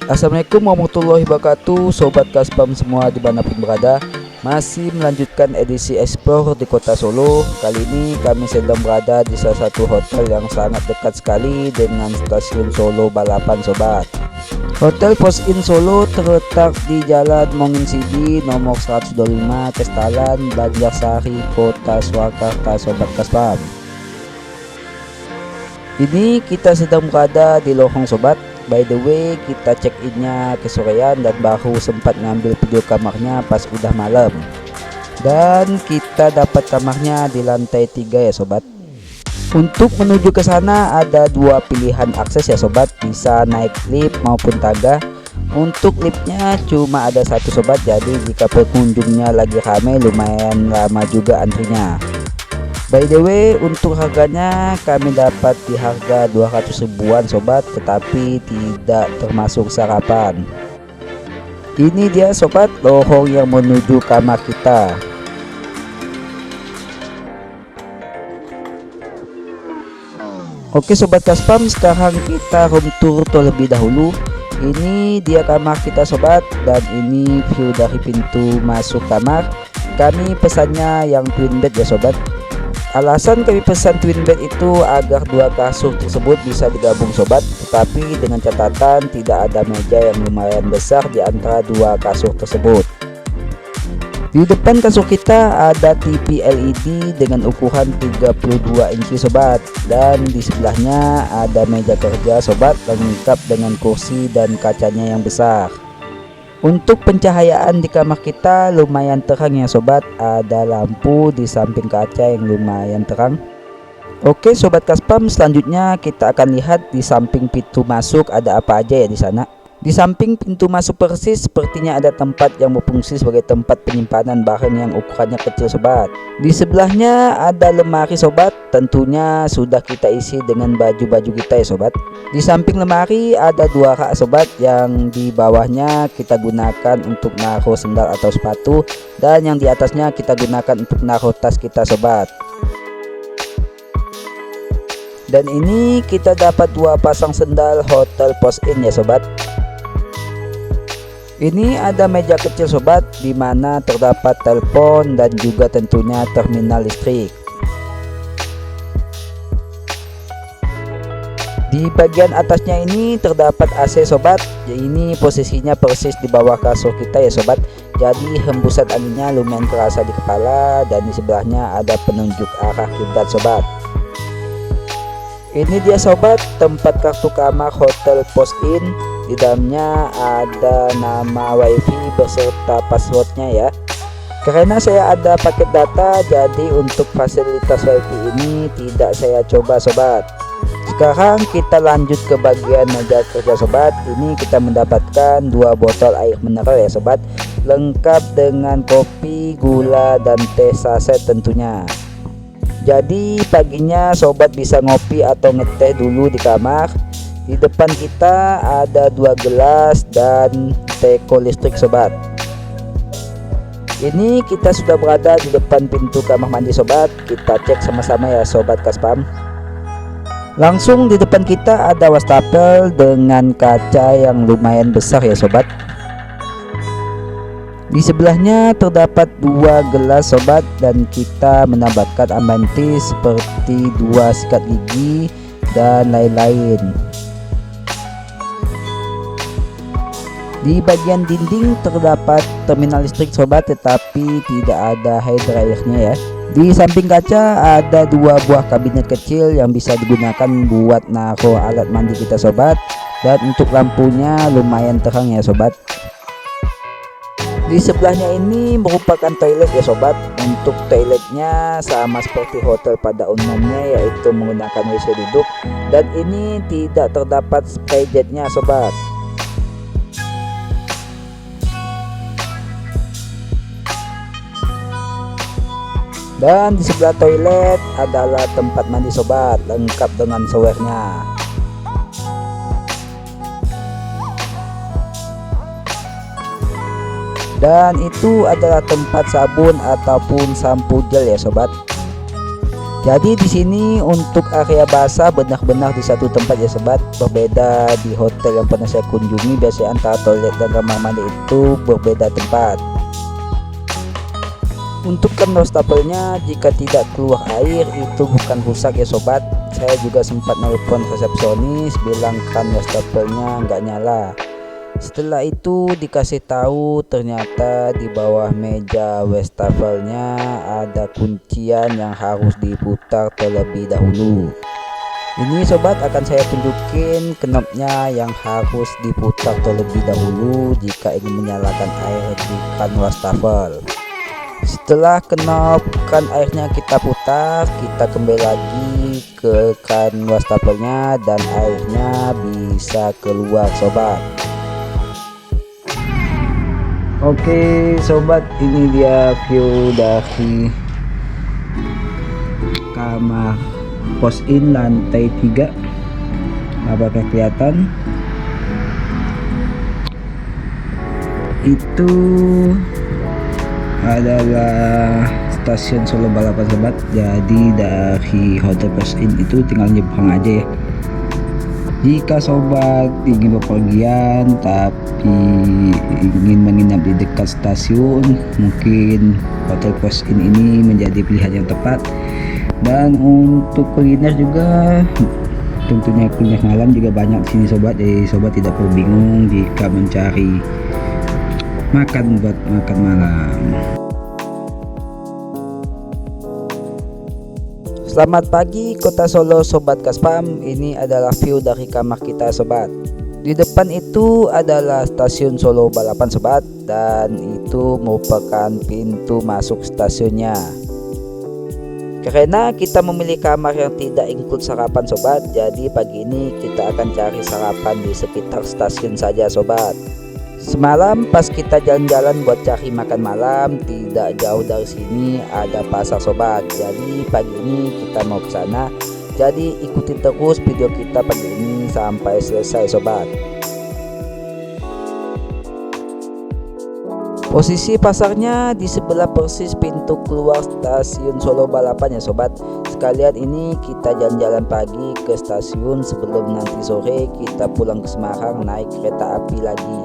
Assalamualaikum warahmatullahi wabarakatuh, Sobat Kaspam semua dimanapun berada. Masih melanjutkan edisi Explore di kota Solo. Kali ini kami sedang berada di salah satu hotel yang sangat dekat sekali dengan stasiun Solo Balapan sobat. Hotel Post Inn Solo terletak di Jalan Monginsidi nomor 125 Kestalan, Banjarsari, Kota Surakarta sobat Kaspam. Ini kita sedang berada di lorong sobat. By the way, kita check innya kesorean dan baru sempat ngambil video kamarnya pas udah malam. Dan kita dapat kamarnya di lantai 3 ya sobat. Untuk menuju ke sana ada dua pilihan akses ya sobat, bisa naik lift maupun tangga. Untuk liftnya cuma ada satu sobat, jadi jika pengunjungnya lagi ramai lumayan lama juga antrinya. By the way, untuk harganya kami dapat di harga 200 ribuan sobat, tetapi tidak termasuk sarapan. Ini dia sobat lorong yang menuju kamar kita. Oke sobat Kaspam, sekarang kita room tour terlebih dahulu. Ini dia kamar kita sobat, dan ini view dari pintu masuk kamar. Kami pesannya yang twin bed ya sobat. Alasan kami pesan twin bed itu agar dua kasur tersebut bisa digabung sobat, tetapi dengan catatan tidak ada meja yang lumayan besar di antara dua kasur tersebut. Di depan kasur kita ada TV LED dengan ukuran 32 inci sobat, dan di sebelahnya ada meja kerja sobat lengkap dengan kursi dan kacanya yang besar. Untuk pencahayaan di kamar kita lumayan terang ya sobat, ada lampu di samping kaca yang lumayan terang. Oke sobat Kaspam, selanjutnya kita akan lihat di samping pintu masuk ada apa aja ya di sana. Di samping pintu masuk persis sepertinya ada tempat yang berfungsi sebagai tempat penyimpanan barang yang ukurannya kecil sobat. Di sebelahnya ada lemari sobat, tentunya sudah kita isi dengan baju-baju kita ya sobat. Di samping lemari ada dua rak sobat, yang di bawahnya kita gunakan untuk naruh sendal atau sepatu, dan yang di atasnya kita gunakan untuk naruh tas kita sobat. Dan ini kita dapat dua pasang sendal Hotel Post Inn ya sobat. Ini ada meja kecil sobat, di mana terdapat telepon dan juga tentunya terminal listrik. Di bagian atasnya ini terdapat AC sobat. Ini posisinya persis di bawah kasur kita ya sobat. Jadi hembusan anginnya lumayan terasa di kepala, dan di sebelahnya ada penunjuk arah kiblat sobat. Ini dia sobat tempat kartu kamar Hotel Post Inn. Di dalamnya ada nama wifi beserta passwordnya ya. Karena saya ada paket data, jadi untuk fasilitas wifi ini tidak saya coba sobat. Sekarang kita lanjut ke bagian meja kerja sobat. Ini kita mendapatkan dua botol air mineral ya sobat, lengkap dengan kopi, gula, dan teh saset tentunya. Jadi paginya sobat bisa ngopi atau ngeteh dulu di kamar. Di depan kita ada dua gelas dan teko listrik sobat. Ini kita sudah berada di depan pintu kamar mandi sobat. Kita cek sama-sama ya sobat Kaspam. Langsung di depan kita ada wastafel dengan kaca yang lumayan besar ya sobat. Di sebelahnya terdapat dua gelas sobat, dan kita menambahkan amenity seperti dua sikat gigi dan lain-lain. Di bagian dinding terdapat terminal listrik sobat, tetapi tidak ada hair dryernya ya. Di samping kaca ada dua buah kabinet kecil yang bisa digunakan buat naruh alat mandi kita sobat, dan untuk lampunya lumayan terang ya sobat. Di sebelahnya ini merupakan toilet ya sobat. Untuk toiletnya sama seperti hotel pada umumnya, yaitu menggunakan WC duduk, dan ini tidak terdapat spray jetnya sobat. Dan di sebelah toilet adalah tempat mandi sobat, lengkap dengan showernya. Dan itu adalah tempat sabun ataupun sampo gel ya sobat. Jadi di sini untuk area basah benar-benar di satu tempat ya sobat, berbeda di hotel yang pernah saya kunjungi. Biasanya antara toilet dan kamar mandi itu berbeda tempat. Untuk kan wastafelnya jika tidak keluar air itu bukan rusak ya sobat. Saya juga sempat nelpon resepsionis bilang kan wastafelnya nggak nyala. Setelah itu dikasih tahu ternyata di bawah meja wastafelnya ada kuncian yang harus diputar terlebih dahulu. Ini sobat akan saya tunjukin knopnya yang harus diputar terlebih dahulu jika ingin menyalakan air di kan wastafel. Setelah knop kan airnya kita putar, kita kembali lagi ke kan wastafelnya dan airnya bisa keluar sobat. Oke sobat, ini dia view dari kamar post-in lantai 3. Apakah kelihatan? Itu adalah stasiun Solo Balapan sobat. Jadi dari hotel post-in itu tinggal nyebrang aja ya. Jika sobat ingin bepergian tapi ingin menginap di dekat stasiun, mungkin hotel post-in ini menjadi pilihan yang tepat. Dan untuk kuliner juga tentunya kuliner malam juga banyak di sini sobat. Jadi sobat tidak perlu bingung jika mencari makan buat makan malam. Selamat pagi Kota Solo Sobat Kaspam. Ini adalah view dari kamar kita sobat. Di depan itu adalah stasiun Solo Balapan sobat, dan itu merupakan pintu masuk stasiunnya. Karena kita memilih kamar yang tidak include sarapan sobat, jadi pagi ini kita akan cari sarapan di sekitar stasiun saja sobat. Semalam pas kita jalan-jalan buat cari makan malam, tidak jauh dari sini ada pasar sobat. Jadi pagi ini kita mau ke sana. Jadi ikuti terus video kita pagi ini sampai selesai sobat. Posisi pasarnya di sebelah persis pintu keluar stasiun Solo Balapan ya sobat. Sekalian ini kita jalan-jalan pagi ke stasiun sebelum nanti sore kita pulang ke Semarang naik kereta api lagi.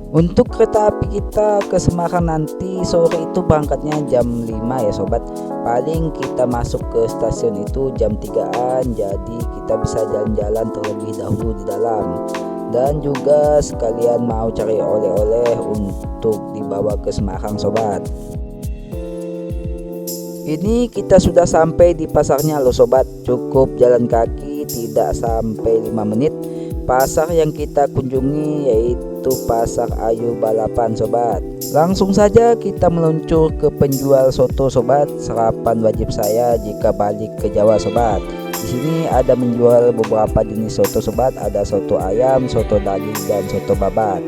Untuk kereta api kita ke Semarang nanti sore itu berangkatnya jam 5 ya sobat. Paling kita masuk ke stasiun itu jam 3-an, jadi kita bisa jalan-jalan terlebih dahulu di dalam. Dan juga sekalian mau cari oleh-oleh untuk dibawa ke Semarang sobat. Ini kita sudah sampai di pasarnya loh sobat. Cukup jalan kaki tidak sampai 5 menit. Pasar yang kita kunjungi yaitu Pasar Ayu Balapan sobat. Langsung saja kita meluncur ke penjual soto sobat. Sarapan wajib saya jika balik ke Jawa sobat. Di sini ada menjual beberapa jenis soto sobat. Ada soto ayam, soto daging, dan soto babat.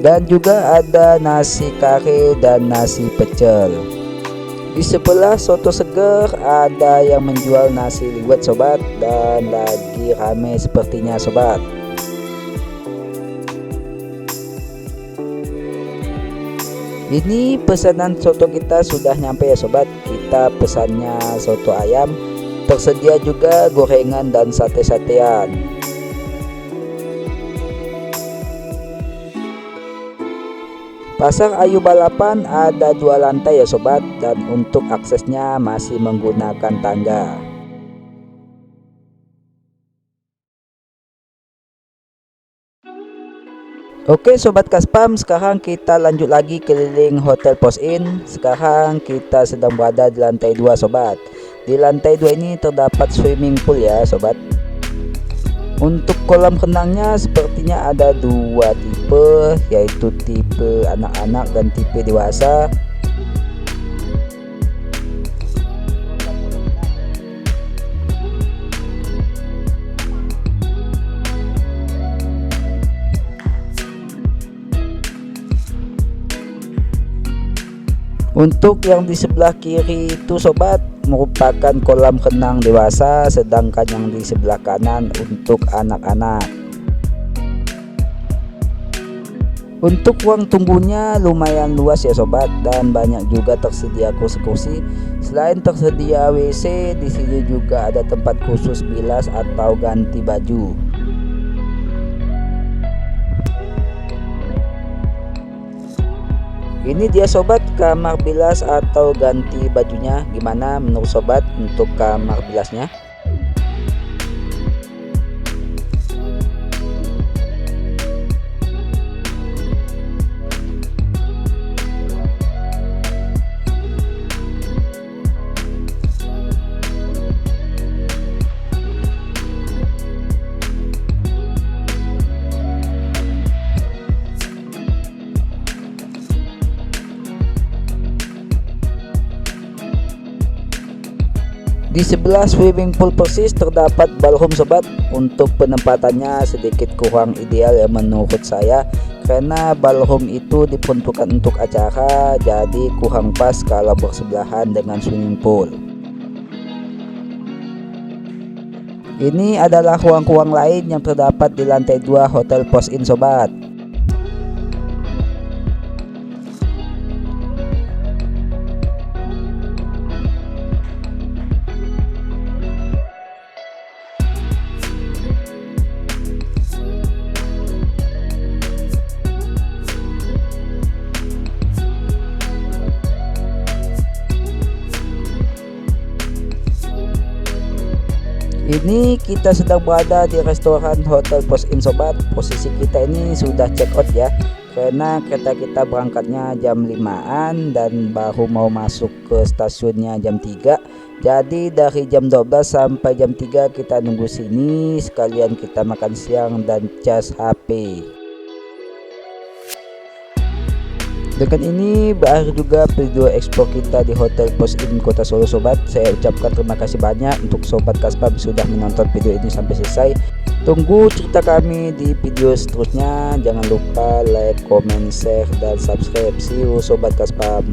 Dan juga ada nasi kare dan nasi pecel. Di sebelah soto seger ada yang menjual nasi liwet sobat, dan lagi rame sepertinya sobat. Ini pesanan soto kita sudah nyampe ya sobat. Kita pesannya soto ayam, tersedia juga gorengan dan sate-satean. Pasar Ayu Balapan ada 2 lantai ya sobat, dan untuk aksesnya masih menggunakan tangga. Oke sobat Kaspam, sekarang kita lanjut lagi keliling hotel post-in. Sekarang kita sedang berada di lantai 2 sobat. Di lantai 2 ini terdapat swimming pool ya sobat. Untuk kolam renangnya sepertinya ada 2 tipe, yaitu tipe anak-anak dan tipe dewasa. Untuk yang di sebelah kiri itu sobat merupakan kolam renang dewasa, sedangkan yang di sebelah kanan untuk anak-anak. Untuk ruang tunggunya lumayan luas ya sobat, dan banyak juga tersedia kursi-kursi. Selain tersedia WC, di sini juga ada tempat khusus bilas atau ganti baju. Ini dia sobat kamar bilas atau ganti bajunya. Gimana menurut sobat untuk kamar bilasnya? Di sebelah swimming pool persis terdapat ballroom sobat. Untuk penempatannya sedikit kurang ideal ya menurut saya, karena ballroom itu diperuntukkan untuk acara, jadi kurang pas kalau bersebelahan dengan swimming pool. Ini adalah ruang-ruang lain yang terdapat di lantai 2 Hotel Post Inn sobat. Ini kita sedang berada di restoran Hotel Post Inn sobat. Posisi kita ini sudah check out ya, karena kereta kita berangkatnya jam 5-an dan baru mau masuk ke stasiunnya jam 3. Jadi dari jam 12 sampai jam 3 kita nunggu sini, sekalian kita makan siang dan cas HP. Dengan ini berakhir juga video explore kita di Hotel Post Inn Kota Solo sobat. Saya ucapkan terima kasih banyak untuk sobat Kaspam sudah menonton video ini sampai selesai. Tunggu cerita kami di video seterusnya. Jangan lupa like, comment, share, dan subscribe. See you sobat Kaspam.